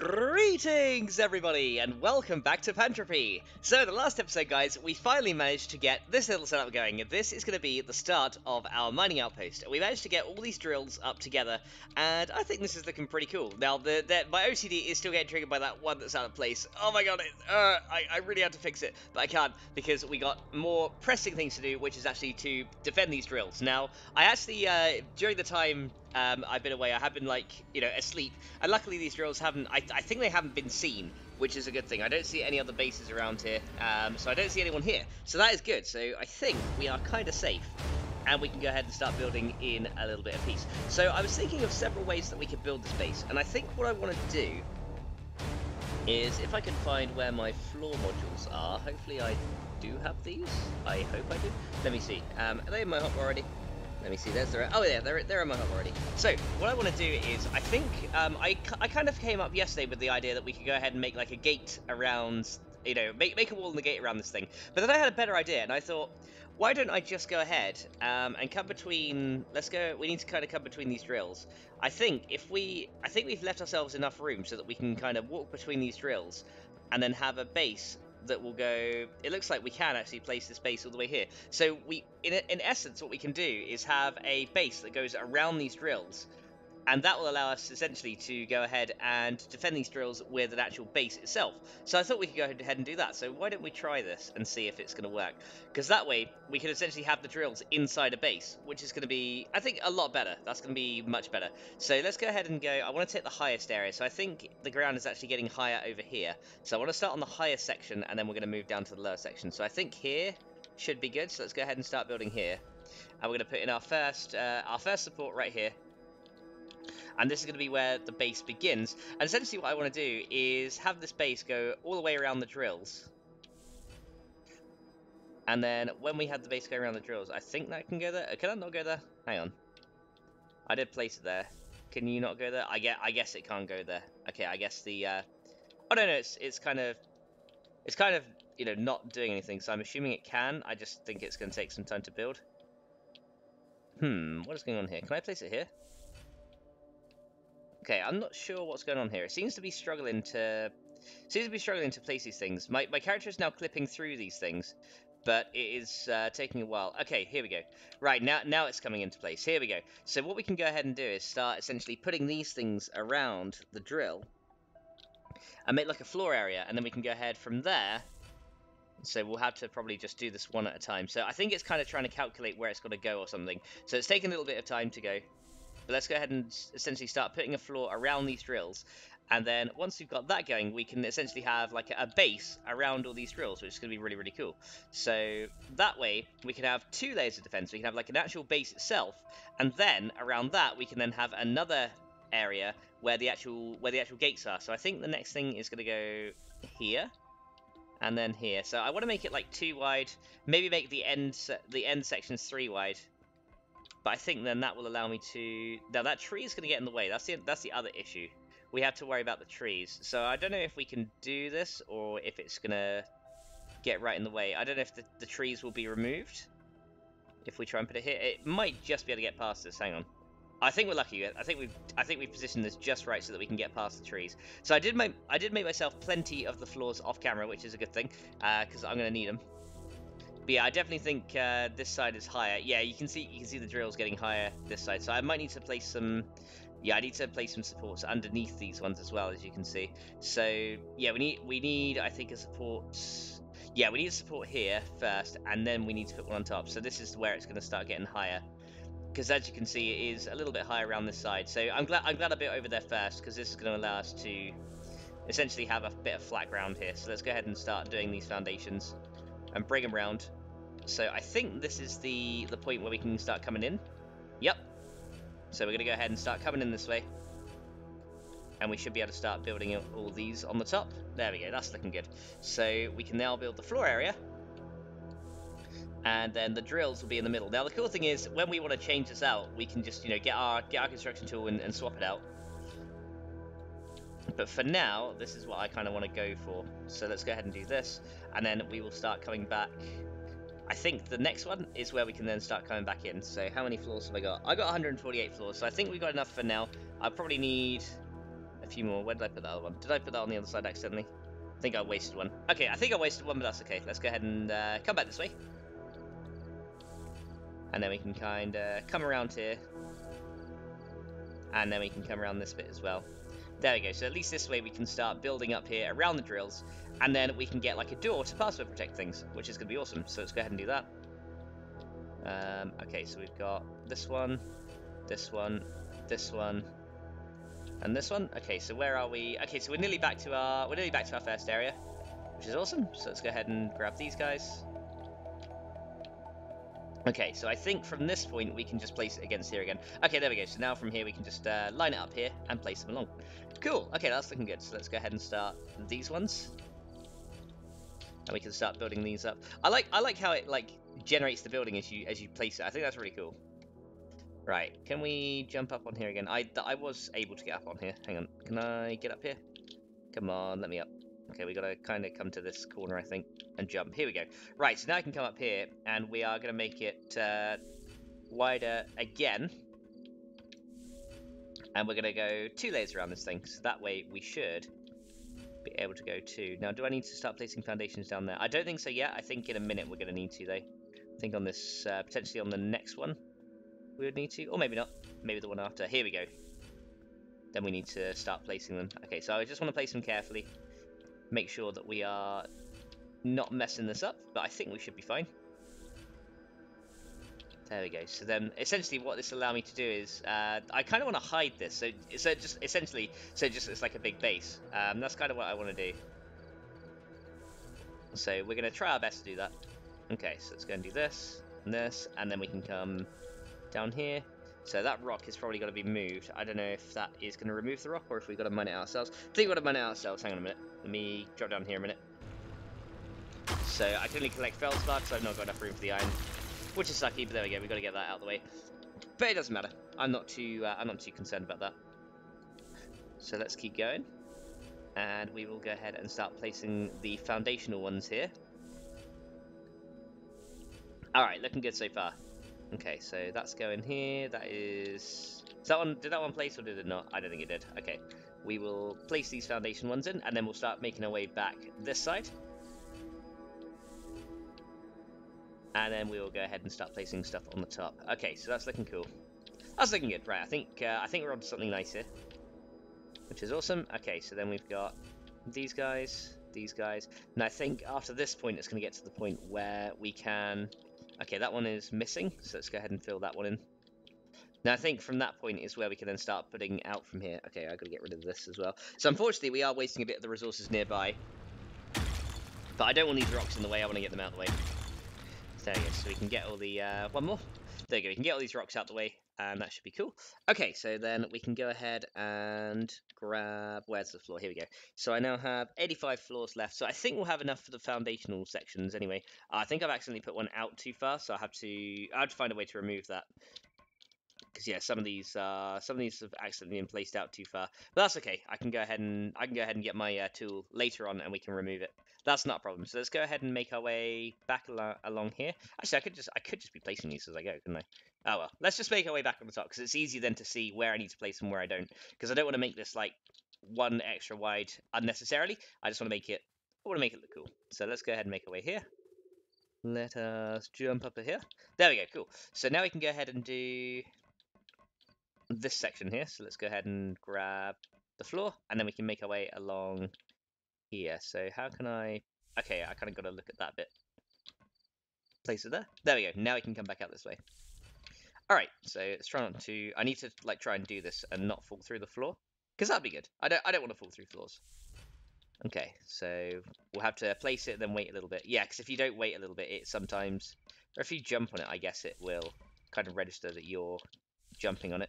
Greetings everybody and welcome back to Pantropy! So in the last episode guys, we finally managed to get this little setup going. This is going to be the start of our mining outpost. We managed to get all these drills up together and I think this is looking pretty cool. Now my OCD is still getting triggered by that one that's out of place. Oh my god, I really have to fix it, but I can't because we got more pressing things to do, which is actually to defend these drills. Now, I actually, during the time I've been away, I have been asleep, and luckily these drills haven't, I think they haven't been seen, which is a good thing. I don't see any other bases around here, so I don't see anyone here, so that is good. So I think we are kind of safe, and we can go ahead and start building in a little bit of peace. So I was thinking of several ways that we could build this base, and I think what I want to do is, if I can find where my floor modules are, hopefully I do have these, I hope I do. Let me see, are they in my hop already? Let me see, there's the... Oh yeah, they're in my hub already. So, what I want to do is, I think, I kind of came up yesterday with the idea that we could go ahead and make like a gate around, you know, make a wall and a gate around this thing. But then I had a better idea, and I thought, why don't I just go ahead and cut between, we need to kind of cut between these drills. I think we've left ourselves enough room so that we can kind of walk between these drills and then have a base that will go. It looks like we can actually place this base all the way here. So in essence, what we can do is have a base that goes around these drills, and that will allow us essentially to go ahead and defend these drills with an actual base itself. So I thought we could go ahead and do that. So why don't we try this and see if it's going to work? Because that way we can essentially have the drills inside a base, which is going to be, I think, a lot better. That's going to be much better. So let's go ahead and go. I want to take the highest area. So I think the ground is actually getting higher over here. So I want to start on the highest section, and then we're going to move down to the lower section. So I think here should be good. So let's go ahead and start building here. And we're going to put in our first support right here. And this is going to be where the base begins. And essentially what I want to do is have this base go all the way around the drills. And then when we have the base go around the drills, I think that can go there. Can I not go there? Hang on. I did place it there. Can you not go there? I guess it can't go there. Okay, I guess the... Oh, no, it's kind of, you know, not doing anything. So I'm assuming it can. I just think it's going to take some time to build. What is going on here? Can I place it here? Okay, I'm not sure what's going on here. It seems to be struggling to place these things. My character is now clipping through these things, but it is taking a while. Okay, here we go. Right, now it's coming into place. Here we go. So what we can go ahead and do is start essentially putting these things around the drill and make like a floor area, and then we can go ahead from there. So we'll have to probably just do this one at a time. So I think it's kind of trying to calculate where it's got to go or something. So it's taking a little bit of time to go. But let's go ahead and essentially start putting a floor around these drills. And then once we've got that going, we can essentially have like a base around all these drills, which is going to be really, really cool. So that way, we can have two layers of defense. We can have like an actual base itself, and then around that, we can then have another area where the actual gates are. So I think the next thing is going to go here, and then here. So I want to make it like 2 wide, maybe make the end sections 3 wide. But I think then that will allow me to... Now, that tree is going to get in the way. That's the other issue. We have to worry about the trees. So I don't know if we can do this or if it's going to get right in the way. I don't know if the trees will be removed if we try and put it here. It might just be able to get past this. Hang on. I think we're lucky. I think we've positioned this just right so that we can get past the trees. So I did make myself plenty of the floors off camera, which is a good thing, because I'm going to need them. But yeah, I definitely think this side is higher. Yeah, you can see the drills getting higher this side. So I might need to place some. Yeah, I need to place some supports underneath these ones as well, as you can see. So yeah, we need I think a support. Yeah, we need a support here first, and then we need to put one on top. So this is where it's going to start getting higher, because as you can see, it is a little bit higher around this side. So I'm glad I built over there first, because this is going to allow us to essentially have a bit of flat ground here. So let's go ahead and start doing these foundations and bring them round. So I think this is the point where we can start coming in. Yep. So we're going to go ahead and start coming in this way. And we should be able to start building all these on the top. There we go, that's looking good. So we can now build the floor area. And then the drills will be in the middle. Now the cool thing is, when we want to change this out, we can just, you know, get our construction tool and swap it out. But for now, this is what I kind of want to go for. So let's go ahead and do this, and then we will start coming back. I think the next one is where we can then start coming back in. So how many floors have I got? I got 148 floors, so I think we've got enough for now. I probably need few more. Where did I put the other one? Did I put that on the other side accidentally? I think I wasted one. Okay, I think I wasted one, but that's okay. Let's go ahead and come back this way. And then we can kind of come around here. And then we can come around this bit as well. There we go. So at least this way we can start building up here around the drills. And then we can get like a door to password protect things, which is going to be awesome. So let's go ahead and do that. Okay, so we've got this one, this one, this one, and this one. Okay, so where are we? Okay, so we're nearly back to our first area, which is awesome. So let's go ahead and grab these guys. Okay, so I think from this point we can just place it against here again. Okay, there we go. So now from here we can just line it up here and place them along. Cool. Okay, that's looking good. So let's go ahead and start these ones, and we can start building these up. I like how it like generates the building as you place it. I think that's really cool. Right, can we jump up on here again? I was able to get up on here. Hang on, can I get up here? Come on, let me up. Okay, we gotta kind of come to this corner, I think, and jump. Here we go. Right, so now I can come up here, and we are gonna make it wider again. And we're gonna go 2 layers around this thing, so that way we should be able to go 2. Now, do I need to start placing foundations down there? I don't think so yet. I think in a minute we're gonna need to, though. I think on this, potentially on the next one, we would need to, or maybe not. Maybe the one after. Here we go. Then we need to start placing them. Okay, so I just want to place them carefully. Make sure that we are not messing this up, but I think we should be fine. There we go. So then, essentially, what this allows me to do is, I kind of want to hide this. So just essentially, it's like a big base. That's kind of what I want to do. So we're going to try our best to do that. Okay, so let's go and do this, and then we can come down here. So that rock is probably going to be moved. I don't know if that is going to remove the rock or if we've got to mine it ourselves. I think we've got to mine it ourselves. Hang on a minute. Let me drop down here a minute. So I can only collect feldspar because I've not got enough room for the iron, which is sucky. But there we go. We've got to get that out of the way. But it doesn't matter. I'm not too concerned about that. So let's keep going, and we will go ahead and start placing the foundational ones here. All right, looking good so far. Okay, so that's going here. That is that one? Did that one place or did it not? I don't think it did. Okay, we will place these foundation ones in, and then we'll start making our way back this side. And then we will go ahead and start placing stuff on the top. Okay, so that's looking cool. That's looking good, right? I think we're onto something nice here, which is awesome. Okay, so then we've got these guys, and I think after this point, it's going to get to the point where we can. Okay, that one is missing, so let's go ahead and fill that one in. Now, I think from that point is where we can then start putting out from here. Okay, I've got to get rid of this as well. So, unfortunately, we are wasting a bit of the resources nearby. But I don't want these rocks in the way. I want to get them out of the way. There we go. So we can get all the... one more. There we go. We can get all these rocks out the way, and that should be cool. Okay, so then we can go ahead and grab... Where's the floor? Here we go. So I now have 85 floors left. So I think we'll have enough for the foundational sections anyway. I think I've accidentally put one out too far, so I have to find a way to remove that. Because yeah, some of these have accidentally been placed out too far. But that's okay. I can go ahead and get my tool later on, and we can remove it. That's not a problem. So let's go ahead and make our way back along here. Actually, I could just be placing these as I go, couldn't I? Oh well. Let's just make our way back on the top because it's easier then to see where I need to place them, where I don't. Because I don't want to make this like one extra wide unnecessarily. I just want to make it. Look cool. So let's go ahead and make our way here. Let us jump up here. There we go. Cool. So now we can go ahead and do this section here. So let's go ahead and grab the floor, and then we can make our way along here. So how can I... Okay, I kind of got to look at that bit. Place it there. There we go. Now we can come back out this way. Alright, so let's try not to... I need to like try and do this and not fall through the floor, because that'd be good. I don't want to fall through floors. Okay, so we'll have to place it, then wait a little bit. Yeah, because if you don't wait a little bit, it sometimes... Or if you jump on it, I guess it will kind of register that you're jumping on it.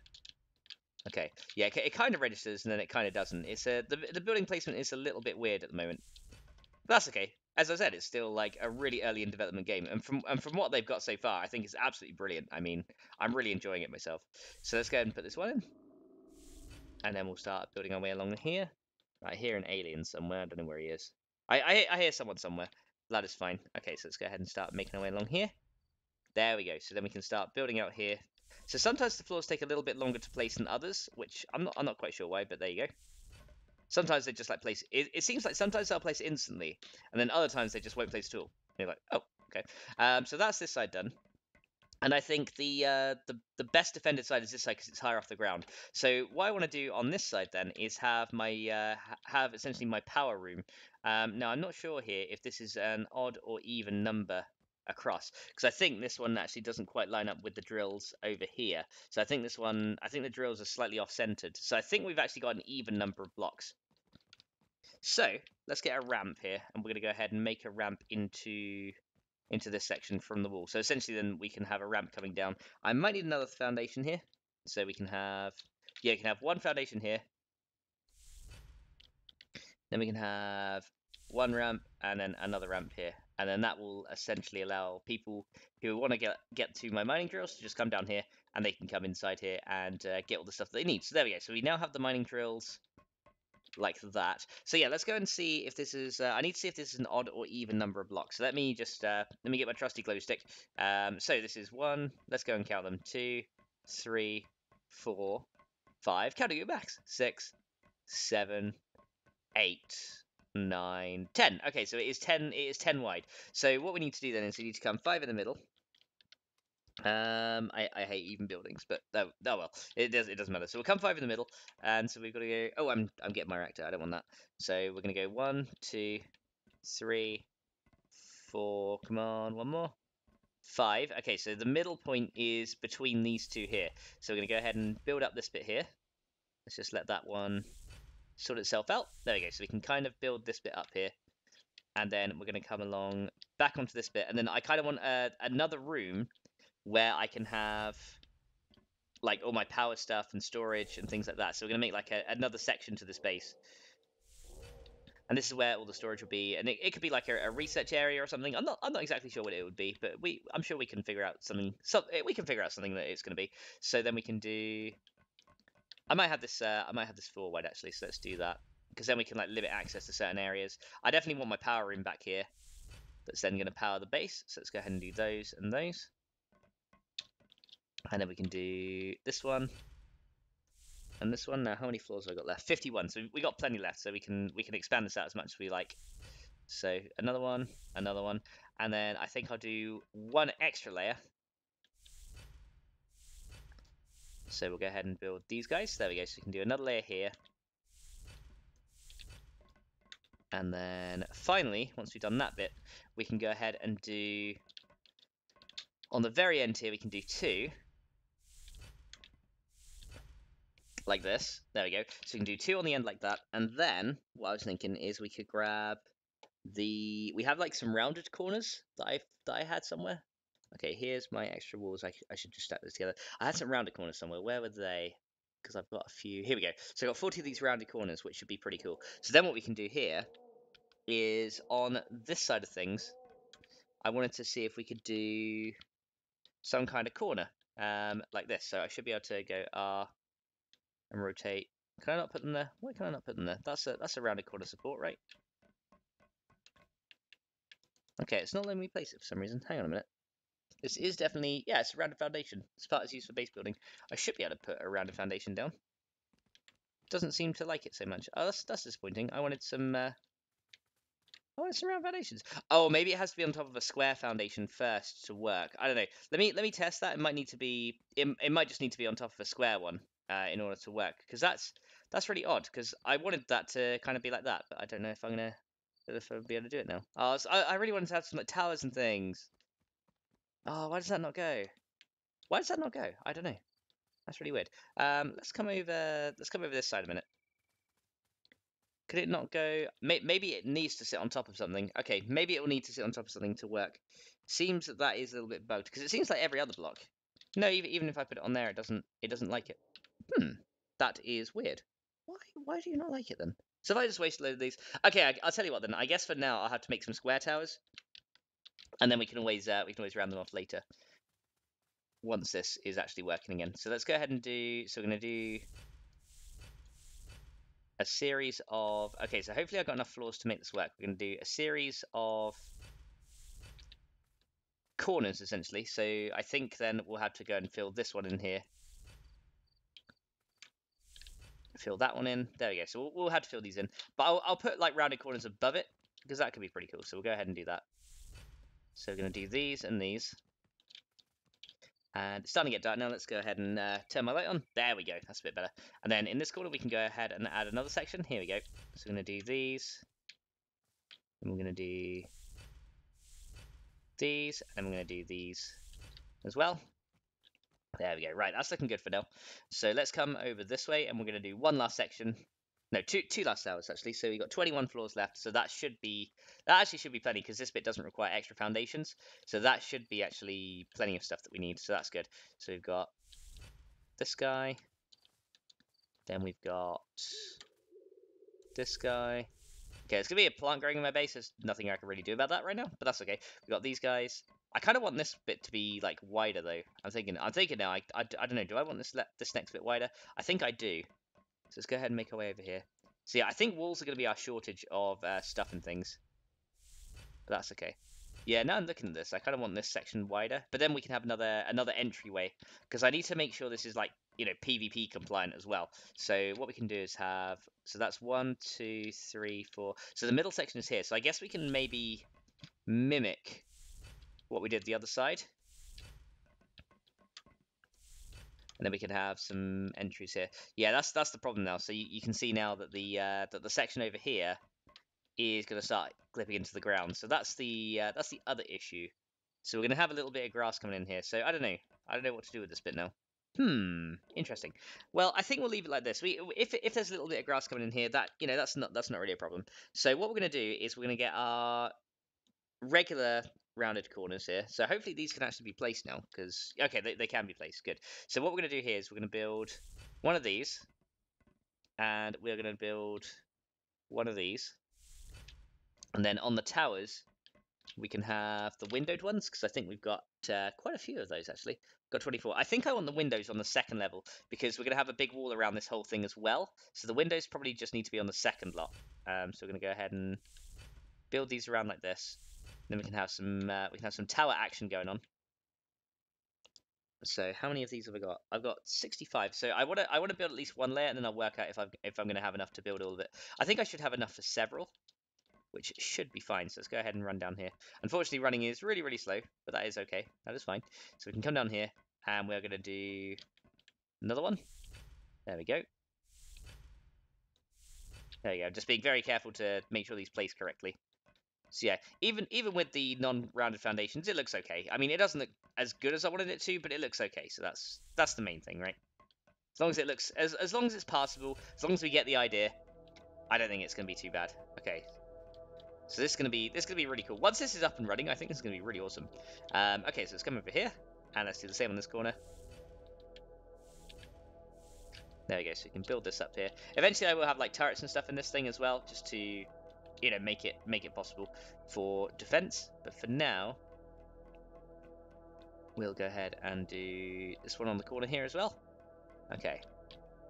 Okay, yeah, it kind of registers and then it kind of doesn't. It's the building placement is a little bit weird at the moment. But that's okay. As I said, it's still like a really early in development game, and from what they've got so far, I think it's absolutely brilliant. I mean, I'm really enjoying it myself. So let's go ahead and put this one in, and then we'll start building our way along here. Right, here an alien somewhere. I don't know where he is. I hear someone somewhere. That is fine. Okay, so let's go ahead and start making our way along here. There we go. So then we can start building out here. So sometimes the floors take a little bit longer to place than others, which I'm not quite sure why, but there you go. Sometimes they just like place it. It seems like sometimes they'll place it instantly, and then other times they just won't place at all. And you're like, oh, okay. So that's this side done. And I think the best defended side is this side because it's higher off the ground. So what I want to do on this side then is have my have essentially my power room. Now I'm not sure here if this is an odd or even number across, because I think this one actually doesn't quite line up with the drills over here. So I think this one, I think the drills are slightly off-centered. So I think we've actually got an even number of blocks. So let's get a ramp here, and we're going to go ahead and make a ramp into this section from the wall. So essentially then we can have a ramp coming down. I might need another foundation here. So we can have, yeah, you can have one foundation here. Then we can have one ramp and then another ramp here. And then that will essentially allow people who want to get to my mining drills to just come down here, and they can come inside here and get all the stuff they need. So there we go. So we now have the mining drills like that. So yeah, let's go and see if this is I need to see if this is an odd or even number of blocks. So let me just let me get my trusty glow stick. So this is 1, let's go and count them, 2, 3, 4, 5, counting your backs, 6, 7, 8, 9, 10. Okay, so it is 10 wide. So what we need to do then is we need to come 5 in the middle. I hate even buildings, but oh well, it doesn't matter. So we'll come 5 in the middle, and so we've got to go. Oh, I'm getting my reactor. I don't want that. So we're gonna go 1, 2, 3, 4. Come on, one more. 5. Okay, so the middle point is between these two here. So we're gonna go ahead and build up this bit here. Let's just let that one sort itself out. There we go. So we can kind of build this bit up here, and then we're gonna come along back onto this bit, and then I kind of want another room where I can have like all my power stuff and storage and things like that. So we're gonna make like another section to this base, and this is where all the storage will be. And it could be like a research area or something. I'm not exactly sure what it would be, but I'm sure we can figure out something. We can figure out something that it's gonna be. So then we can do. I might have this 4 wide actually. So let's do that, because then we can like limit access to certain areas. I definitely want my power room back here. That's then gonna power the base. So let's go ahead and do those and those. And then we can do this one and this one. Now, how many floors have I got left? 51. So we got plenty left, so we can expand this out as much as we like. So another one, and then I think I'll do 1 extra layer. So we'll go ahead and build these guys. There we go. So we can do another layer here. And then finally, once we've done that bit, we can go ahead and do, on the very end here, we can do 2. Like this. There we go. So we can do 2 on the end like that. And then what I was thinking is we could grab we have like some rounded corners that I had somewhere. Okay, here's my extra walls. I should just stack this together. I had some rounded corners somewhere. Where were they? Because I've got a few. Here we go. So I've got 40 of these rounded corners, which should be pretty cool. So then what we can do here is on this side of things, I wanted to see if we could do some kind of corner like this. So I should be able to go R and rotate. Can I not put them there? Why can I not put them there? That's a rounded corner support, right? Okay, it's not letting me place it for some reason. Hang on a minute. This is definitely, yeah, it's a rounded foundation. This part is used for base building. I should be able to put a rounded foundation down. Doesn't seem to like it so much. Oh, that's disappointing. I wanted some round foundations. Oh, maybe it has to be on top of a square foundation first to work. I don't know. Let me test that. It might need to be. It might just need to be on top of a square one in order to work. Because that's really odd. Because I wanted that to kind of be like that, but I don't know if I'll be able to do it now. Oh, so I really wanted to have some like towers and things. Oh, why does that not go? Why does that not go? I don't know. That's really weird. Let's come over this side a minute. Could it not go? Maybe it needs to sit on top of something. Okay, maybe it will need to sit on top of something to work. Seems that is a little bit bugged, because it seems like every other block. No, even if I put it on there, it doesn't like it. That is weird. Why do you not like it then? So if I just waste a load of these. Okay, I'll tell you what then. I guess for now I'll have to make some square towers, and then we can always round them off later once this is actually working again. So let's go ahead and do. So we're gonna do a series of. Okay, so hopefully I've got enough floors to make this work. We're gonna do a series of corners essentially. So I think then we'll have to go and fill this one in here. fill that one in. There we go. So we'll have to fill these in. But I'll put like rounded corners above it, because that could be pretty cool. So we'll go ahead and do that. So we're going to do these and these. And it's starting to get dark now. Let's go ahead and turn my light on. There we go. That's a bit better. And then in this corner, we can go ahead and add another section. Here we go. So we're going to do these. And we're going to do these. And we're going to do these as well. There we go. Right, that's looking good for now. So let's come over this way, and we're going to do one last section. No, two last towers actually. So we've got 21 floors left. So that actually should be plenty, because this bit doesn't require extra foundations. So that should be actually plenty of stuff that we need. So that's good. So we've got this guy. Then we've got this guy. Okay, it's gonna be a plant growing in my base. There's nothing I can really do about that right now, but that's okay. We've got these guys. I kind of want this bit to be like wider though. I'm thinking now. I don't know. Do I want this next bit wider? I think I do. So let's go ahead and make our way over here. So yeah, I think walls are going to be our shortage of stuff and things. But that's okay. Yeah, now I'm looking at this, I kind of want this section wider. But then we can have another entryway. Because I need to make sure this is like, you know, PvP compliant as well. So what we can do is have... So that's 1, 2, 3, 4... So the middle section is here. So I guess we can maybe mimic what we did the other side. And then we can have some entries here. Yeah, that's the problem now. So you can see now that the section over here is going to start clipping into the ground. So that's the other issue. So we're going to have a little bit of grass coming in here. So I don't know what to do with this bit now. Interesting. Well, I think we'll leave it like this. If there's a little bit of grass coming in here, that's not really a problem. So what we're going to do is we're going to get our regular rounded corners here. So hopefully these can actually be placed now, because okay, they can be placed. Good. So what we're going to do here is we're going to build one of these, and we're going to build one of these, and then on the towers we can have the windowed ones, because I think we've got quite a few of those actually. Got 24. I think I want the windows on the second level, because we're going to have a big wall around this whole thing as well. So the windows probably just need to be on the second lot. So we're going to go ahead and build these around like this. Then we can have some tower action going on. So how many of these have I got? I've got 65. So I want to build at least one layer, and then I'll work out if I'm going to have enough to build all of it. I think I should have enough for several, which should be fine. So let's go ahead and run down here. Unfortunately, running is really, really slow, but that is okay. That is fine. So we can come down here, and we're going to do another one. There we go. There you go. Just being very careful to make sure these place correctly. So yeah, even with the non-rounded foundations, it looks okay. I mean, it doesn't look as good as I wanted it to, but it looks okay. So that's the main thing, right? As long as it looks, as long as it's passable, as long as we get the idea, I don't think it's going to be too bad. Okay. So this is going to be really cool. Once this is up and running, I think this is going to be really awesome. Okay, so let's come over here, and let's do the same on this corner. There we go. So we can build this up here. Eventually, I will have like turrets and stuff in this thing as well, just to, you know, make it possible for defense. But for now, we'll go ahead and do this one on the corner here as well. Okay.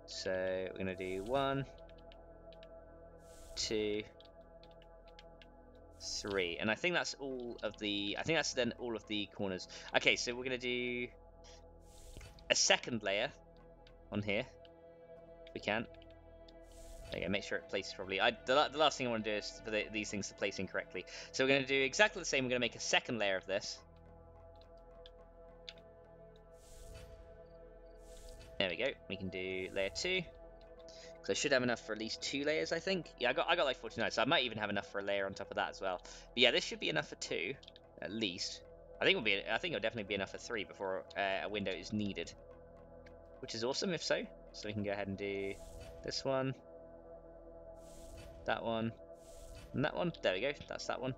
So we're gonna do 1, 2, 3, and I think that's all of the. I think that's then all of the corners. Okay, so we're gonna do a second layer on here. If we can. There you go, make sure it places properly. The last thing I want to do is for these things to place in correctly. So we're going to do exactly the same. We're going to make a second layer of this. There we go. We can do layer 2. So I should have enough for at least 2 layers, I think. Yeah, I got like 49, so I might even have enough for a layer on top of that as well. But yeah, this should be enough for 2, at least. I think it'll definitely be enough for 3 before a window is needed, which is awesome if so. So we can go ahead and do this one. That one, and that one. There we go. That's that one.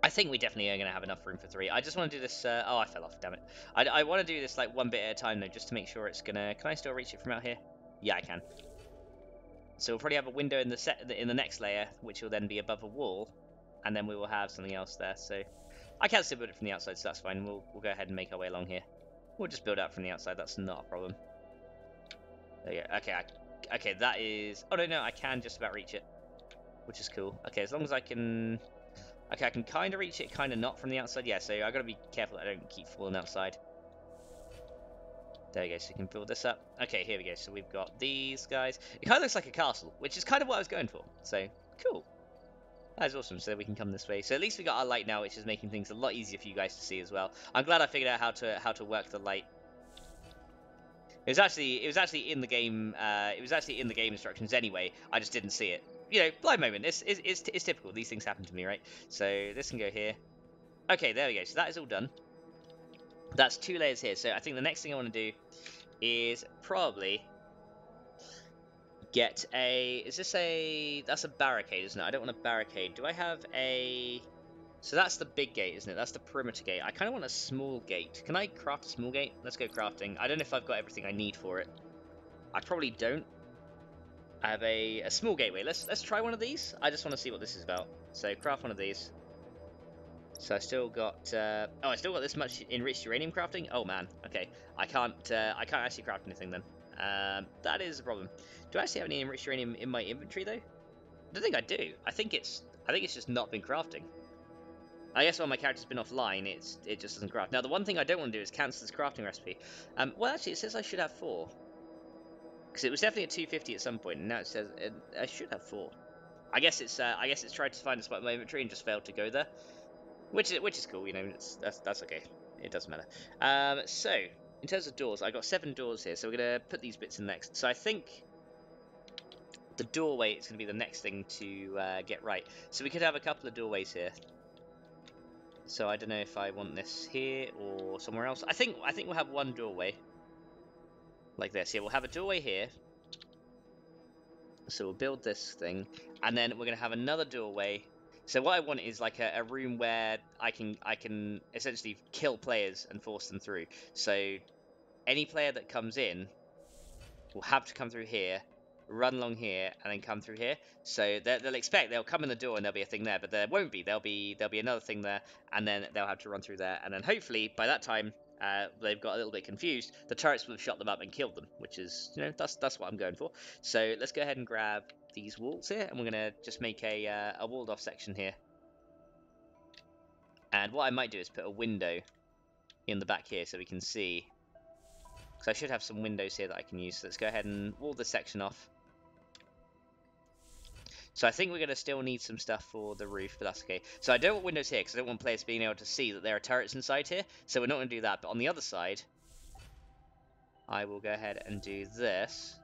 I think we definitely are going to have enough room for 3. I just want to do this. Oh, I fell off. Damn it. I want to do this like one bit at a time though, just to make sure it's gonna. Can I still reach it from out here? Yeah, I can. So we'll probably have a window in the next layer, which will then be above a wall, and then we will have something else there. So I can still build it from the outside, so that's fine. We'll go ahead and make our way along here. We'll just build out from the outside. That's not a problem. There you go. Okay. Okay, that is... Oh, no, I can just about reach it, which is cool. Okay, as long as I can... Okay, I can kind of reach it, kind of not from the outside. Yeah, so I got to be careful that I don't keep falling outside. There we go, so we can build this up. Okay, here we go. So we've got these guys. It kind of looks like a castle, which is kind of what I was going for. So, cool. That's awesome. So we can come this way. So at least we got our light now, which is making things a lot easier for you guys to see as well. I'm glad I figured out how to work the light. It was actually in the game. It was actually in the game instructions anyway. I just didn't see it. You know, blind moment. It's typical. These things happen to me, right? So this can go here. Okay, there we go. So that is all done. That's 2 layers here. So I think the next thing I want to do is probably get a... Is this a... That's a barricade, isn't it? I don't want a barricade. Do I have a... So that's the big gate, isn't it? That's the perimeter gate. I kind of want a small gate. Can I craft a small gate? Let's go crafting. I don't know if I've got everything I need for it. I probably don't. I have a small gateway. Let's try one of these. I just want to see what this is about. So craft one of these. So I still got I still got this much enriched uranium crafting. Oh man, okay. I can't actually craft anything then. That is a problem. Do I actually have any enriched uranium in my inventory though? I don't think I do. I think it's just not been crafting. I guess when my character's been offline, it just doesn't craft. Now the one thing I don't want to do is cancel this crafting recipe. Well actually it says I should have 4. Because it was definitely at 250 at some point, and now it says I should have 4. I guess it's tried to find a spot in my inventory and just failed to go there. Which is cool, you know. That's okay. It doesn't matter. So in terms of doors, I got 7 doors here, so we're gonna put these bits in next. So I think the doorway is gonna be the next thing to get right. So we could have a couple of doorways here. So I don't know if I want this here or somewhere else. I think we'll have one doorway like this. Yeah, we'll have a doorway here. So we'll build this thing, and then we're gonna have another doorway. So what I want is like a room where I can essentially kill players and force them through. So any player that comes in will have to come through here, run along here, and then come through here. So they'll come in the door and there'll be a thing there, but there won't be. There'll be another thing there, and then they'll have to run through there, and then hopefully by that time they've got a little bit confused. The turrets will have shot them up and killed them, which is, you know, that's what I'm going for. So let's go ahead and grab these walls here, and we're gonna just make a walled off section here. And what I might do is put a window in the back here so we can see, because I should have some windows here that I can use. So let's go ahead and wall this section off. So I think we're going to still need some stuff for the roof, but that's okay. So I don't want windows here because I don't want players being able to see that there are turrets inside here. So we're not going to do that. But on the other side, I will go ahead and do this.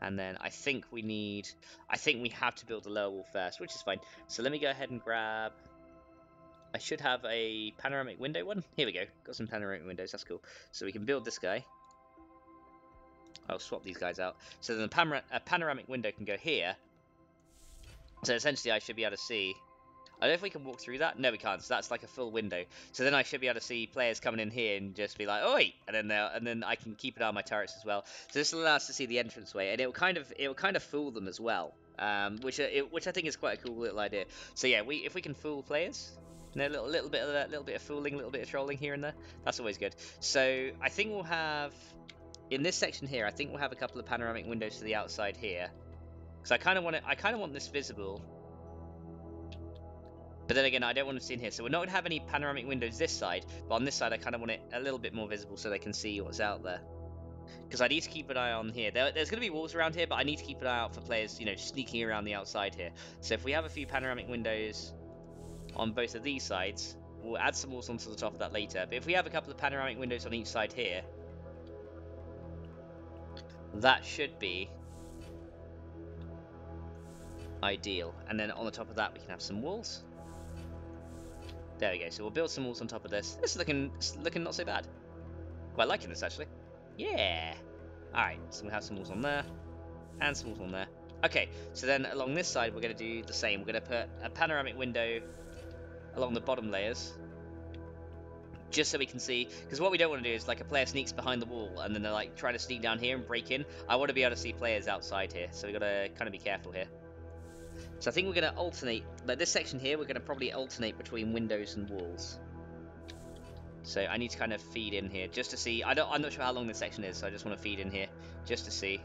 And then I think we have to build the lower wall first, which is fine. So let me go ahead and grab... I should have a panoramic window one. Here we go. Got some panoramic windows. That's cool. So we can build this guy. I'll swap these guys out. So then a panoramic window can go here. So essentially I should be able to see... I don't know if we can walk through that. No, we can't. So that's like a full window. So then I should be able to see players coming in here and just be like, "Oi!" And then I can keep an eye on my turrets as well. So this will allow us to see the entranceway, and it will kind of fool them as well, which I think is quite a cool little idea. So yeah, if we can fool players, you know, a little bit of fooling, a little bit of trolling here and there, that's always good. So I think we'll have in this section here, I think we'll have a couple of panoramic windows to the outside here, because I kind of want this visible. But then again, I don't want to see in here, so we're not going to have any panoramic windows this side, but on this side I kind of want it a little bit more visible so they can see what's out there. Because I need to keep an eye on here. There's going to be walls around here, but I need to keep an eye out for players, you know, sneaking around the outside here. So if we have a few panoramic windows on both of these sides, we'll add some walls onto the top of that later. But if we have a couple of panoramic windows on each side here, that should be ideal. And then on the top of that we can have some walls. There we go. So we'll build some walls on top of this. This is looking not so bad. Quite liking this actually. Yeah. Alright, so we'll have some walls on there. And some walls on there. Okay, so then along this side we're going to do the same. We're going to put a panoramic window along the bottom layers. Just so we can see, because what we don't want to do is like a player sneaks behind the wall and then they're like trying to sneak down here and break in. I want to be able to see players outside here, so we've got to kind of be careful here. So I think we're going to alternate, like this section here, we're going to probably alternate between windows and walls. So I need to kind of feed in here just to see. I'm not sure how long this section is, so I just want to feed in here just to see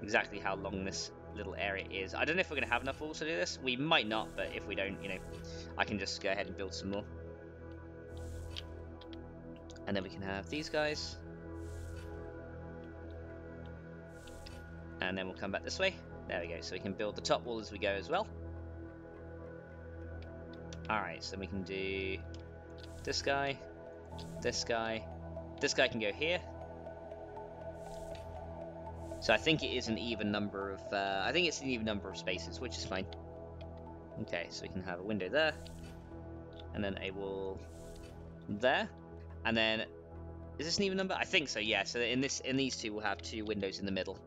exactly how long this little area is. I don't know if we're going to have enough walls to do this. We might not, but if we don't, you know, I can just go ahead and build some more. And then we can have these guys. And then we'll come back this way. There we go. So we can build the top wall as we go as well. Alright, so then we can do this guy, this guy. This guy can go here. So I think it is an even number of, I think it's an even number of spaces, which is fine. Okay, so we can have a window there, and then a wall there, and then, is this an even number? I think so, yeah. So in these two, we'll have 2 windows in the middle,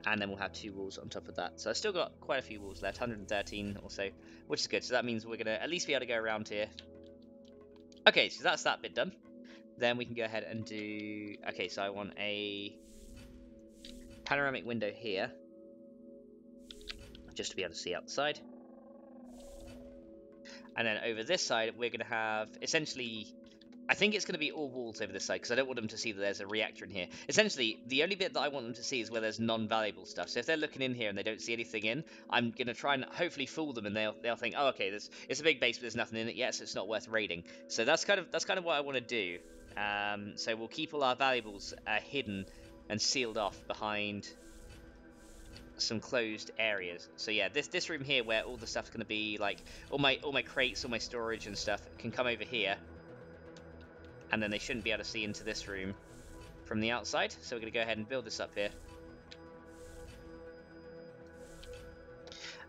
and then we'll have 2 walls on top of that. So I've still got quite a few walls left, 113 or so, which is good. So that means we're gonna at least be able to go around here. Okay, so that's that bit done. Then we can go ahead and do, okay, so I want a panoramic window here, just to be able to see outside. And then over this side, we're going to have, essentially, I think it's going to be all walls over this side, because I don't want them to see that there's a reactor in here. Essentially, the only bit that I want them to see is where there's non-valuable stuff. So if they're looking in here and they don't see anything in, I'm going to try and hopefully fool them, and they'll think, oh, okay, it's a big base, but there's nothing in it yet, so it's not worth raiding. So that's kind of what I want to do. So we'll keep all our valuables hidden and sealed off behind some closed areas. So yeah, this room here where all the stuff's going to be, like all my crates, all my storage and stuff can come over here, and then they shouldn't be able to see into this room from the outside. So we're going to go ahead and build this up here,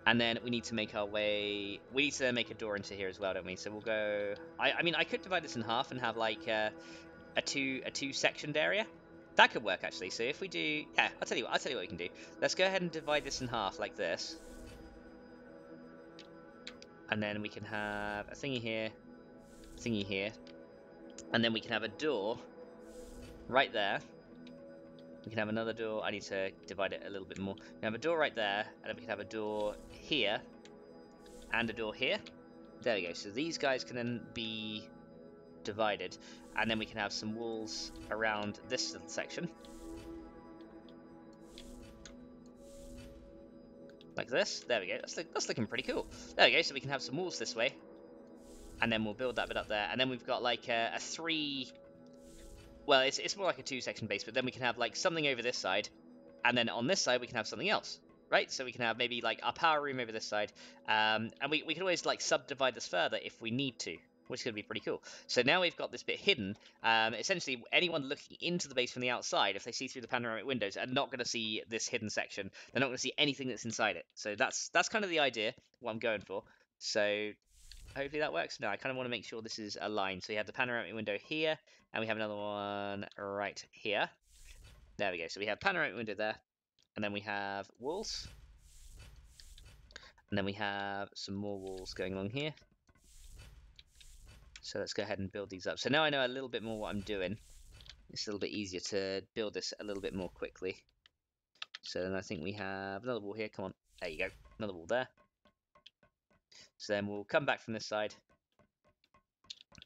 and then we need to make our way, we need to make a door into here as well, don't we? So we'll go, I mean, I could divide this in half and have like a two sectioned area. That could work, actually. So if we do, yeah, I'll tell you what we can do. Let's go ahead and divide this in half like this, and then we can have a thingy here, and then we can have a door right there. We can have another door. I need to divide it a little bit more. We can have a door right there, and then we can have a door here, and a door here. There we go. So these guys can then be divided, and then we can have some walls around this little section like this. There we go. That's looking pretty cool. There we go. So we can have some walls this way, and then we'll build that bit up there, and then we've got like a 3, well, it's more like a 2-section base, but then we can have like something over this side, and then on this side we can have something else, right? So we can have maybe like our power room over this side, and we can always like subdivide this further if we need to, which is going to be pretty cool. So now we've got this bit hidden. Essentially, anyone looking into the base from the outside, if they see through the panoramic windows, are not going to see this hidden section. They're not going to see anything that's inside it. So that's kind of the idea, what I'm going for. So hopefully that works. Now I kind of want to make sure this is aligned. So we have the panoramic window here, and we have another one right here. There we go. So we have panoramic window there, and then we have walls, and then we have some more walls going along here. So let's go ahead and build these up. So now I know a little bit more what I'm doing. It's a little bit easier to build this a little bit more quickly. So then I think we have another wall here. Come on. There you go. Another wall there. So then we'll come back from this side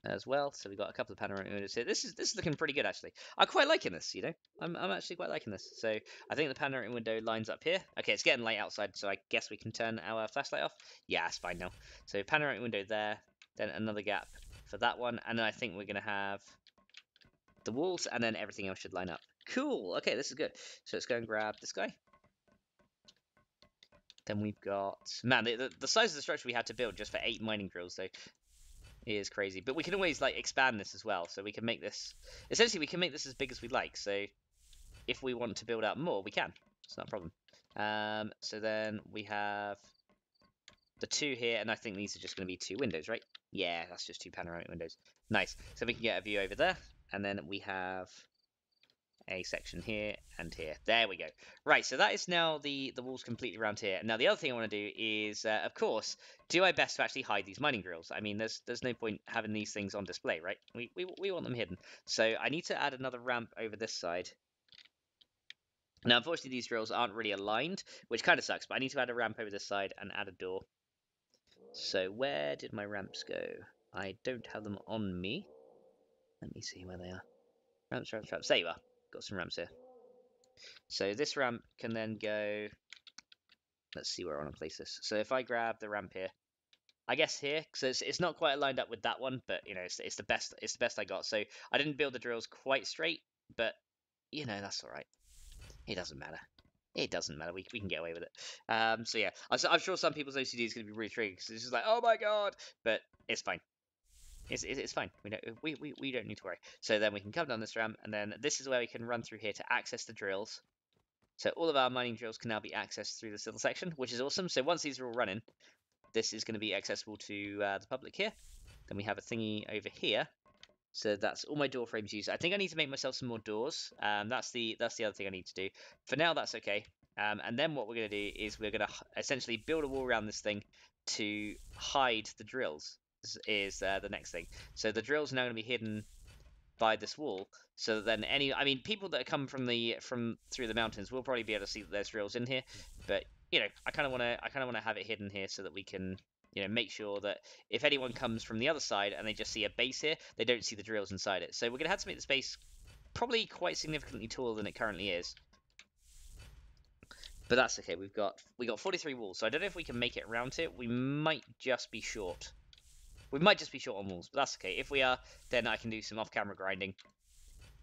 as well. So we've got a couple of panoramic windows here. This is looking pretty good, actually. I'm quite liking this, you know. I'm actually quite liking this. So I think the panoramic window lines up here. Okay, it's getting light outside, so I guess we can turn our flashlight off. Yeah, it's fine now. So panoramic window there, then another gap for that one, and then I think we're going to have the walls, and then everything else should line up. Cool. Okay, this is good. So let's go and grab this guy. Then we've got, man, the size of the structure we had to build just for 8 mining drills, though, is crazy. But we can always like expand this as well, so we can make this, essentially we can make this as big as we like. So if we want to build out more, we can. It's not a problem. So then we have the 2 here, and I think these are just going to be 2 windows, right? Yeah, that's just 2 panoramic windows. Nice. So we can get a view over there, and then we have a section here and here. There we go. Right, so that is now the walls completely around here. Now the other thing I want to do is, of course, do my best to actually hide these mining drills. I mean, there's no point having these things on display, right? We want them hidden. So I need to add another ramp over this side. Now, unfortunately, these drills aren't really aligned, which kind of sucks, but I need to add a ramp over this side and add a door. So where did my ramps go? I don't have them on me. Let me see where they are. Ramps. There you are. Got some ramps here. So this ramp can then go, let's see where I want to place this. So if I grab the ramp here, I guess here, because it's not quite lined up with that one, but you know, it's the best. It's the best I got. So I didn't build the drills quite straight, but you know, that's all right. It doesn't matter. It doesn't matter. We can get away with it. So yeah, I'm sure some people's OCD is going to be really triggered because it's just like, oh my god, but it's fine. It's fine. We don't need to worry. So then we can come down this ramp, and then this is where we can run through here to access the drills. So all of our mining drills can now be accessed through this little section, which is awesome. So once these are all running, this is going to be accessible to the public here. Then we have a thingy over here. So that's all my door frames used. I think I need to make myself some more doors. That's the other thing I need to do. For now, that's okay. And then what we're going to do is we're going to essentially build a wall around this thing to hide the drills. Is the next thing. So the drills are now going to be hidden by this wall. So that then people that come from through the mountains will probably be able to see that there's drills in here. But you know, I kind of want to have it hidden here so that we can, you know, make sure that if anyone comes from the other side and they just see a base here, they don't see the drills inside it. So we're gonna have to make this base probably quite significantly taller than it currently is. But that's okay. We got 43 walls, so I don't know if we can make it around it. We might just be short. We might just be short on walls, but that's okay. If we are, then I can do some off-camera grinding,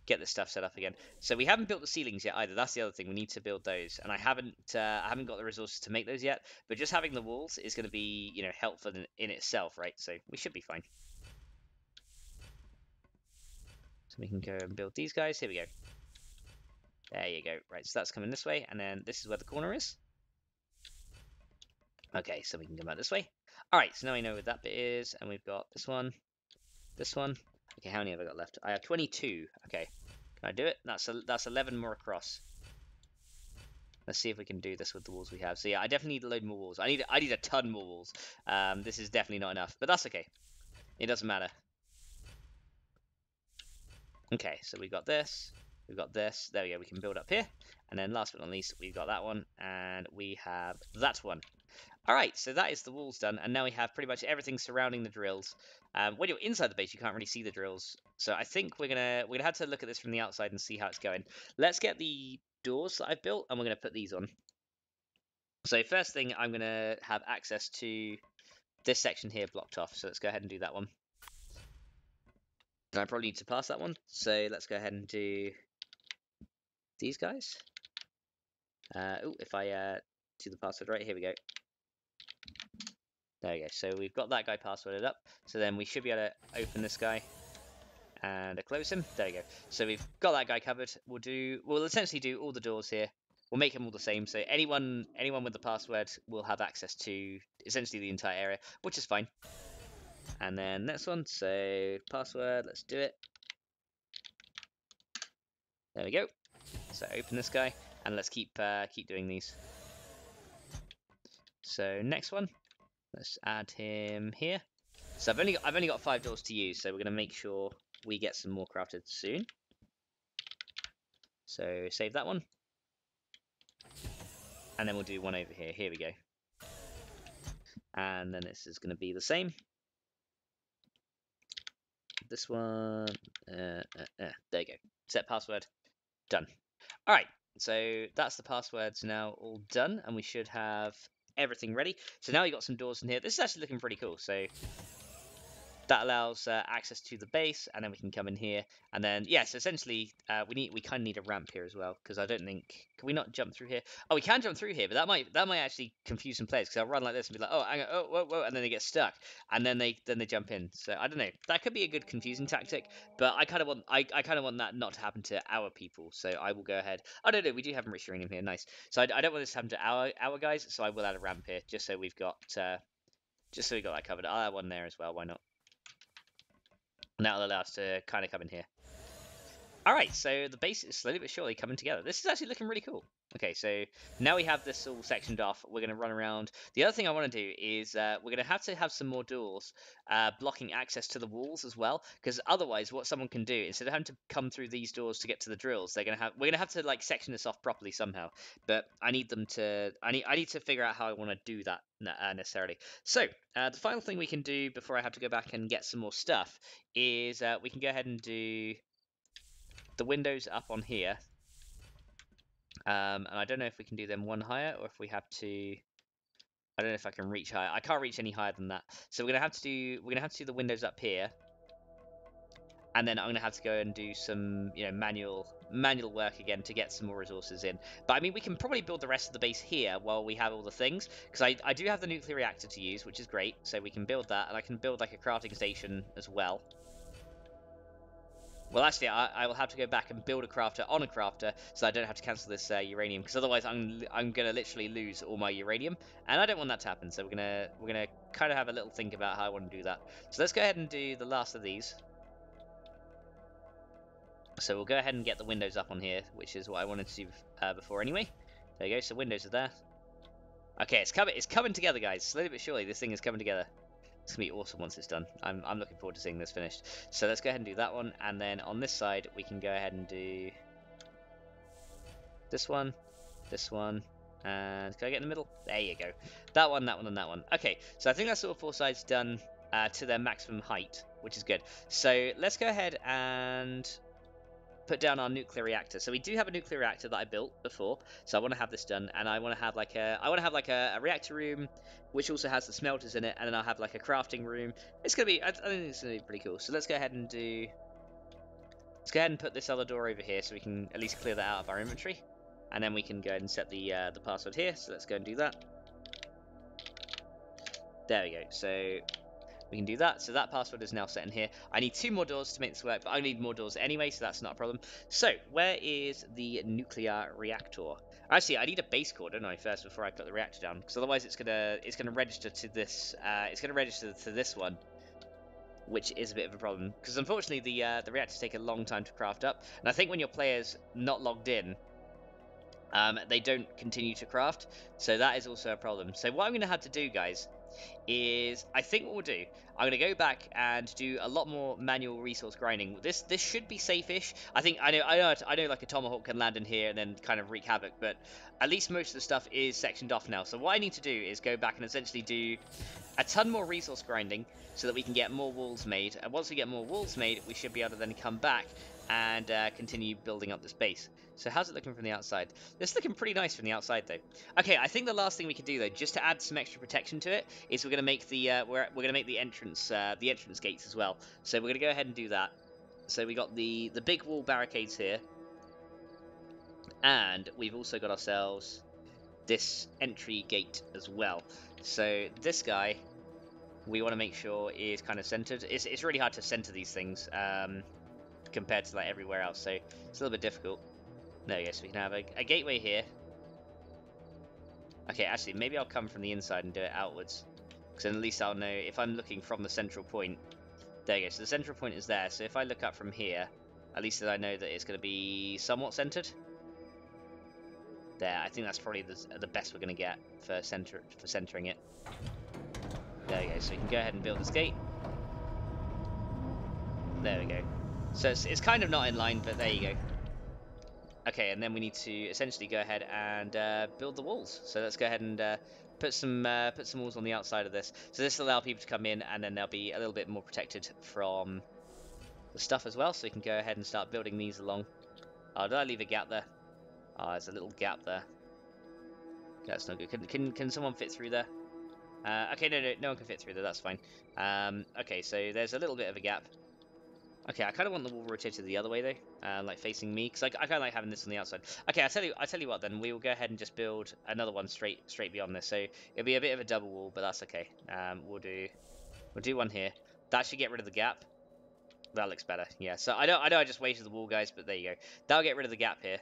get this stuff set up again. So we haven't built the ceilings yet either. That's the other thing. We need to build those, and I haven't got the resources to make those yet. But just having the walls is going to be, you know, helpful in itself, right? So we should be fine. So we can go and build these guys. Here we go. There you go. Right, so that's coming this way, and then this is where the corner is. Okay, so we can come out this way. All right, so now we know where that bit is, and we've got this one, this one. Okay, how many have I got left? I have 22. Okay, can I do it? That's 11 more across. Let's see if we can do this with the walls we have. So yeah, I definitely need a load more walls. I need a ton more walls. This is definitely not enough, but that's okay. It doesn't matter. Okay, so we've got this. We've got this. There we go. We can build up here. And then last but not least, we've got that one. And we have that one. All right, so that is the walls done, and now we have pretty much everything surrounding the drills. When you're inside the base, you can't really see the drills, so I think we're gonna have to look at this from the outside and see how it's going. Let's get the doors that I've built, and we're gonna put these on. So first thing, I'm gonna have access to this section here blocked off. So let's go ahead and do that one. And I probably need to pass that one, so let's go ahead and do these guys. If I do the password right, here we go. There we go. So we've got that guy passworded up. So then we should be able to open this guy and close him. There we go. So we've got that guy covered. We'll essentially do all the doors here. We'll make them all the same. So anyone with the password will have access to essentially the entire area, which is fine. And then next one. So password. Let's do it. There we go. So open this guy, and let's keep doing these. So next one. Let's add him here. So I've only got 5 doors to use, so we're gonna make sure we get some more crafted soon. So save that one, and then we'll do one over here. Here we go. And then this is gonna be the same. This one, there you go. Set password, done. All right, so that's the passwords now all done, and we should have everything ready. So now we got some doors in here. This is actually looking pretty cool. So that allows access to the base, and then we can come in here. And then yes, essentially we kind of need a ramp here as well, because I don't think, can we not jump through here? Oh, we can jump through here, but that might actually confuse some players, because I'll run like this and be like, oh, hang on, oh, whoa, whoa, and then they get stuck, and then they jump in. So I don't know. That could be a good confusing tactic, but I kind of want that not to happen to our people. So I will go ahead. I don't know. We do have enriched uranium here, nice. So I don't want this to happen to our guys. So I will add a ramp here, just so we've got that covered. I'll add one there as well. Why not? And that'll allow us to kind of come in here. Alright, so the base is slowly but surely coming together. This is actually looking really cool. Okay, so now we have this all sectioned off. We're going to run around. The other thing I want to do is we're going to have some more doors blocking access to the walls as well. Because otherwise, what someone can do, instead of having to come through these doors to get to the drills, we're going to have to like section this off properly somehow. But I need to figure out how I want to do that necessarily. So the final thing we can do before I have to go back and get some more stuff is we can go ahead and do the windows up on here, and I don't know if we can do them one higher or if we have to I don't know if I can reach higher. I can't reach any higher than that. So we're gonna have to do the windows up here, and then I'm gonna have to go and do some, you know, manual work again to get some more resources in. But I mean, we can probably build the rest of the base here while we have all the things, because I do have the nuclear reactor to use, which is great. So we can build that, and I can build like a crafting station as well. Well, actually, I will have to go back and build a crafter on a crafter, so I don't have to cancel this uranium, because otherwise I'm gonna literally lose all my uranium, and I don't want that to happen. So we're gonna kind of have a little think about how I want to do that. So let's go ahead and do the last of these. So we'll go ahead and get the windows up on here, which is what I wanted to do before anyway. There you go. So windows are there. Okay, it's coming together, guys. Slowly but surely, this thing is coming together. It's gonna be awesome once it's done. I'm looking forward to seeing this finished. So let's go ahead and do that one, and then on this side we can go ahead and do this one, and can I get in the middle? There you go. That one, and that one. Okay, so I think that's all 4 sides done to their maximum height, which is good. So let's go ahead and put down our nuclear reactor. So we do have a nuclear reactor that I built before, so I want to have this done, and I want to have like a reactor room, which also has the smelters in it, and then I'll have like a crafting room. It's gonna be, I think it's gonna be pretty cool. So let's go ahead and put this other door over here, so we can at least clear that out of our inventory, and then we can go ahead and set the password here. So let's go and do that. There we go. So we can do that. So that password is now set in here. I need 2 more doors to make this work, but I need more doors anyway, so that's not a problem. So where is the nuclear reactor? Actually, I need a base core, don't I, first before I put the reactor down, because otherwise it's gonna register to this. It's gonna register to this one, which is a bit of a problem. Because unfortunately, the reactors take a long time to craft up, and I think when your player's not logged in, they don't continue to craft. So that is also a problem. So what I'm gonna have to do, guys, is I think what we'll do, I'm going to go back and do a lot more manual resource grinding. This should be safe-ish. I know like a tomahawk can land in here and then kind of wreak havoc, but at least most of the stuff is sectioned off now. So what I need to do is go back and essentially do a ton more resource grinding so that we can get more walls made. And once we get more walls made, we should be able to then come back and continue building up this base. So how's it looking from the outside? This is looking pretty nice from the outside, though. Okay, I think the last thing we can do, though, just to add some extra protection to it, is we're gonna make the we're gonna make the entrance gates as well. So we're gonna go ahead and do that. So we got the big wall barricades here, and we've also got ourselves this entry gate as well. So this guy, we want to make sure is kind of centered. It's really hard to center these things compared to like everywhere else, so it's a little bit difficult. There we go. So we can have a gateway here. Okay, actually, maybe I'll come from the inside and do it outwards, because then at least I'll know if I'm looking from the central point. There you go. So the central point is there. So if I look up from here, at least I know that it's going to be somewhat centered. There, I think that's probably the best we're going to get for centering it. There we go. So we can go ahead and build this gate. There we go. So it's kind of not in line, but there you go. Okay, and then we need to essentially go ahead and build the walls. So let's go ahead and put some walls on the outside of this. So this will allow people to come in, and then they'll be a little bit more protected from the stuff as well. So we can go ahead and start building these along. Oh, did I leave a gap there? Oh, there's a little gap there. That's not good. Can someone fit through there? Okay, no one can fit through there. That's fine. Okay, so there's a little bit of a gap. Okay, I kind of want the wall rotated the other way though, like facing me, because I kind of like having this on the outside. Okay, I tell you what then, we will go ahead and just build another one straight beyond this. So it'll be a bit of a double wall, but that's okay. We'll do one here. That should get rid of the gap. That looks better. Yeah. So I know I just wasted the wall, guys, but there you go. That'll get rid of the gap here,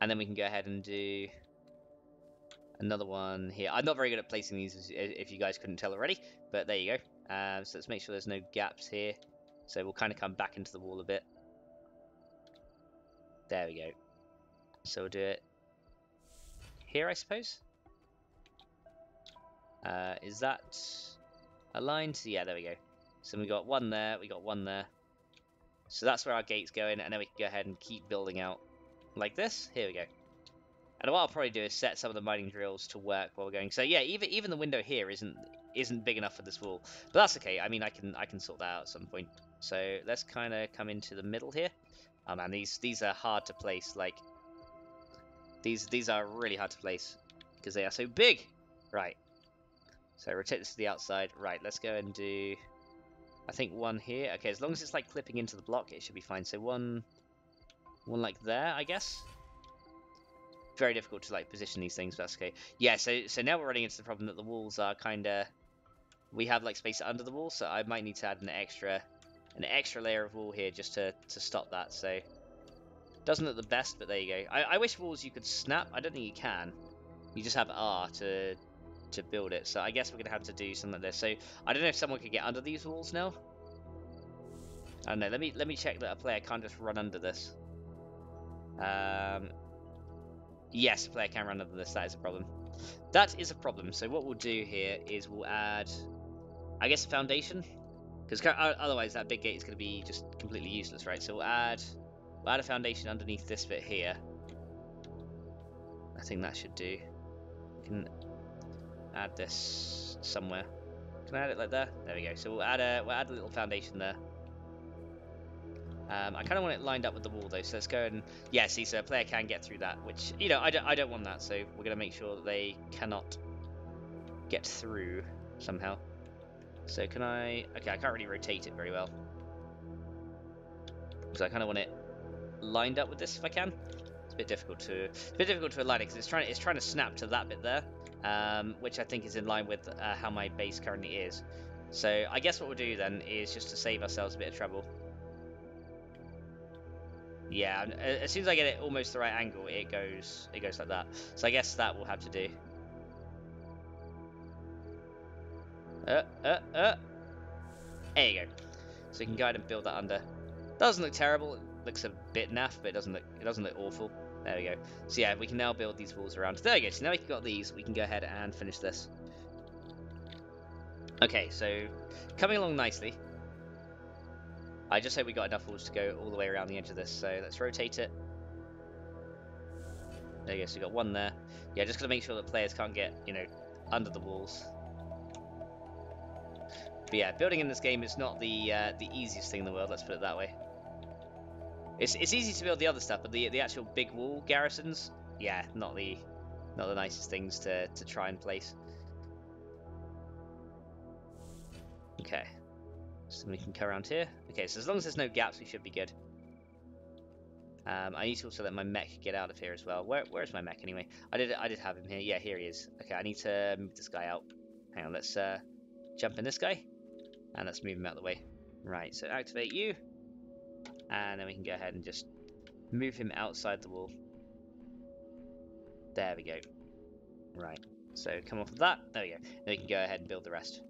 and then we can go ahead and do another one here. I'm not very good at placing these, if you guys couldn't tell already, but there you go. So let's make sure there's no gaps here. So we'll kind of come back into the wall a bit. There we go. So we'll do it here, I suppose. Is that aligned? Yeah, there we go. So we got one there, we got one there. So that's where our gate's going, and then we can go ahead and keep building out like this. Here we go. And what I'll probably do is set some of the mining drills to work while we're going. So yeah, even the window here isn't big enough for this wall, but that's okay. I mean, I can sort that out at some point. So let's kind of come into the middle here. Oh man, these are hard to place. Like these are really hard to place. because they are so big. Right. So rotate this to the outside. Right, let's go and do, I think, one here. Okay, as long as it's like clipping into the block, it should be fine. So one like there, I guess. Very difficult to like position these things, but that's okay. Yeah, so now we're running into the problem that the walls are kind of, we have like space under the wall, so I might need to add an extra layer of wall here just to stop that. So doesn't look the best, but there you go. I wish walls you could snap. I don't think you can. You just have R to build it. So I guess we're gonna have to do something like this. So I don't know if someone could get under these walls now. I don't know. Let me check that a player can't just run under this. Yes, a player can run under this. That is a problem. That is a problem. So what we'll do here is we'll add, I guess, a foundation, because otherwise that big gate is going to be just completely useless, right? So we'll add a foundation underneath this bit here. I think that should do. We can add this somewhere. Can I add it like there? There we go. So we'll add a little foundation there. I kind of want it lined up with the wall though, so let's go and, yeah, see, so a player can get through that, which, you know, I don't want that, so we're going to make sure that they cannot get through somehow. So can I, okay, I can't really rotate it very well, because I kind of want it lined up with this if I can. It's a bit difficult to align it, because it's trying to snap to that bit there, which I think is in line with how my base currently is. So I guess what we'll do then is, just to save ourselves a bit of trouble, yeah, as soon as I get it almost the right angle, it goes like that. So I guess that we'll have to do. There you go. So we can go ahead and build that under. Doesn't look terrible. It looks a bit naff, but it doesn't look awful. There we go. So yeah, we can now build these walls around. There we go. So now we've got these, we can go ahead and finish this. Okay, so coming along nicely. I just hope we got enough walls to go all the way around the edge of this, so let's rotate it. There you go, so we got one there. Yeah, just gotta make sure that players can't get, you know, under the walls. But yeah, building in this game is not the easiest thing in the world, let's put it that way. It's easy to build the other stuff, but the actual big wall garrisons, yeah, not the nicest things to try and place. Okay. So we can come around here. Okay, so as long as there's no gaps, we should be good. I need to also let my mech get out of here as well. Where's my mech anyway? I did have him here. Yeah, here he is. Okay, I need to move this guy out. Hang on, let's jump in this guy, and let's move him out of the way. Right, so activate you, and then we can go ahead and just move him outside the wall. There we go. Right, so come off of that. There we go. Then we can go ahead and build the rest.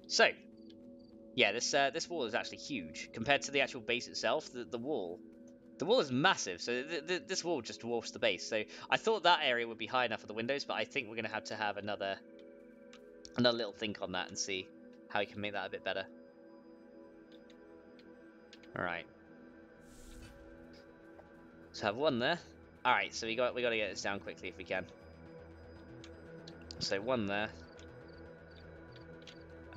So, yeah, this wall is actually huge compared to the actual base itself. The wall is massive, so this wall just dwarfs the base. So I thought that area would be high enough for the windows, but I think we're going to have another little think on that and see how we can make that a bit better. All right, so have one there. All right, so we got to get this down quickly if we can. So one there.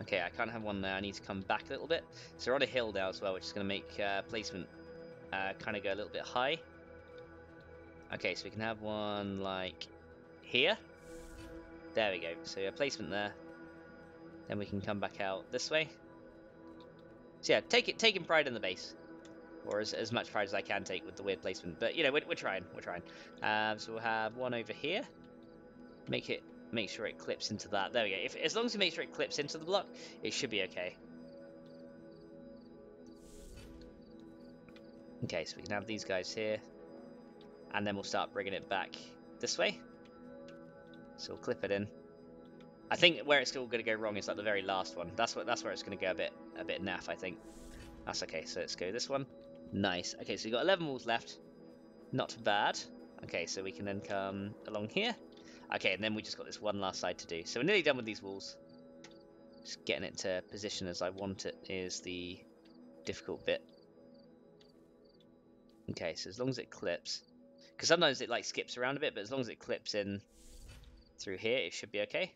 Okay, I can't have one there. I need to come back a little bit. So we're on a hill now as well, which is going to make placement kind of go a little bit high. Okay, so we can have one like here. There we go. So a placement there. Then we can come back out this way. So yeah, taking pride in the base, or as much pride as I can take with the weird placement. But you know, we're trying. So we'll have one over here. Make sure it clips into that. There we go. As long as we make sure it clips into the block, it should be okay. Okay, so we can have these guys here, and then we'll start bringing it back this way. So we'll clip it in. I think where it's still going to go wrong is like the very last one. That's where it's going to go a bit naff, I think. That's okay. So let's go this one. Nice. Okay, so we've got 11 walls left. Not bad. Okay, so we can then come along here. Okay, and then we just got this one last side to do. So we're nearly done with these walls. Just getting it to position as I want it is the difficult bit. Okay, so as long as it clips, because sometimes it like skips around a bit, but as long as it clips in through here, it should be okay.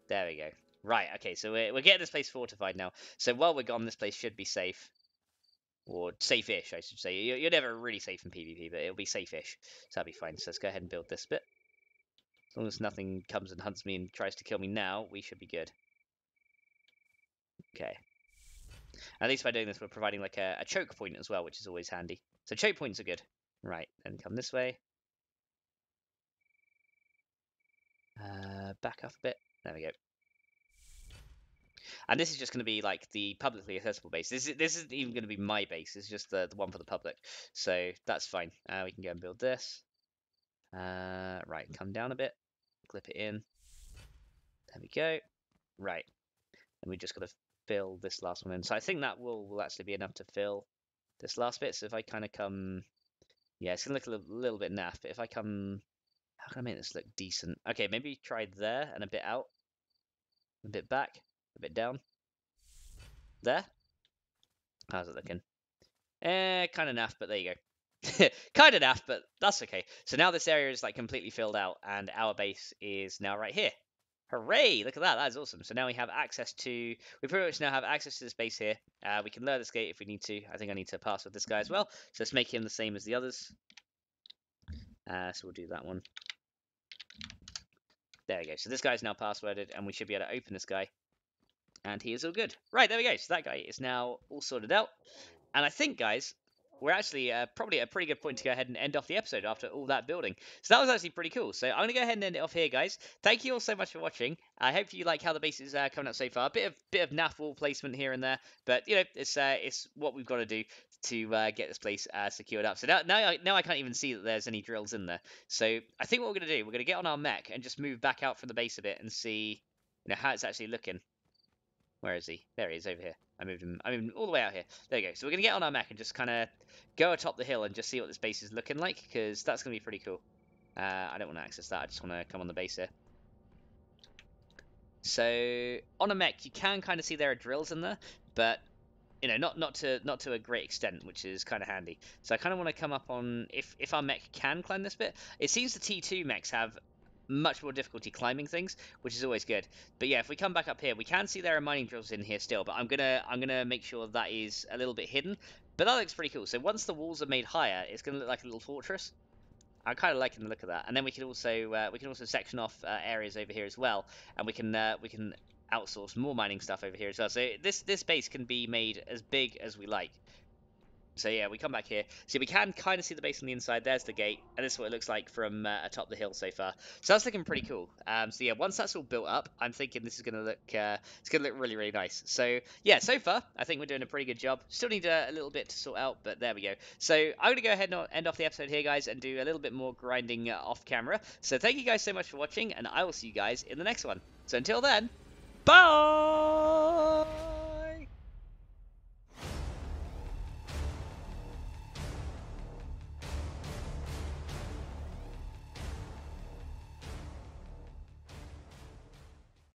There we go. Right, okay, so we're getting this place fortified now. So while we're gone, this place should be safe. Or safe-ish, I should say. You're never really safe in PvP, but it'll be safe-ish. So that'll be fine. So let's go ahead and build this bit. As long as nothing comes and hunts me and tries to kill me now, we should be good. Okay. At least by doing this, we're providing like a choke point as well, which is always handy. So choke points are good. Right, then come this way. Back up a bit. There we go. And this is just going to be like the publicly accessible base. This isn't even going to be my base. It's just the one for the public. So that's fine. We can go and build this. Right, come down a bit. Clip it in. There we go. Right. And we just got to fill this last one in. So I think that will actually be enough to fill this last bit. So if I kind of come... Yeah, it's going to look a little bit naff. But if I come... How can I make this look decent? Okay, maybe try there and a bit out. A bit back. A bit down. There. How's it looking? Kind of naff, but there you go. Kind of naff, but that's okay. So now this area is like completely filled out, and our base is now right here. Hooray! Look at that. That is awesome. So now we have access to... We pretty much now have access to this base here. We can lower this gate if we need to. I think I need to pass with this guy as well. So let's make him the same as the others. So we'll do that one. There we go. So this guy's now passworded, and we should be able to open this guy. And he is all good. Right, there we go. So that guy is now all sorted out. And I think, guys, we're actually probably at a pretty good point to go ahead and end off the episode after all that building. So that was actually pretty cool. So I'm going to go ahead and end it off here, guys. Thank you all so much for watching. I hope you like how the base is coming up so far. A bit of naff wall placement here and there, but you know, it's what we've got to do to get this place secured up. So now I can't even see that there's any drills in there. So I think what we're going to do, we're going to get on our mech and just move back out from the base a bit and see, you know, how it's actually looking. Where is he? There he is, over here. I moved him all the way out here. There you go. So we're going to get on our mech and just kind of go atop the hill and just see what this base is looking like, because that's going to be pretty cool. I don't want to access that. I just want to come on the base here. So on a mech, you can kind of see there are drills in there, but you know, not to a great extent, which is kind of handy. So I kind of want to come up on if our mech can climb this bit. It seems the T2 mechs have much more difficulty climbing things, which is always good. But yeah, if we come back up here, we can see there are mining drills in here still, but I'm gonna make sure that is a little bit hidden. But that looks pretty cool. So once the walls are made higher, it's gonna look like a little fortress. I'm kind of liking the look of that. And then we can also section off areas over here as well, and we can outsource more mining stuff over here as well. So this base can be made as big as we like. So yeah, we come back here. So we can kind of see the base on the inside. There's the gate, and this is what it looks like from atop the hill so far. So that's looking pretty cool. So yeah, once that's all built up, I'm thinking this is gonna look it's gonna look really, really nice. So yeah, so far I think we're doing a pretty good job. Still need a little bit to sort out, but there we go. So I'm gonna go ahead and end off the episode here, guys, and do a little bit more grinding off camera. So thank you guys so much for watching, and I will see you guys in the next one. So until then, bye.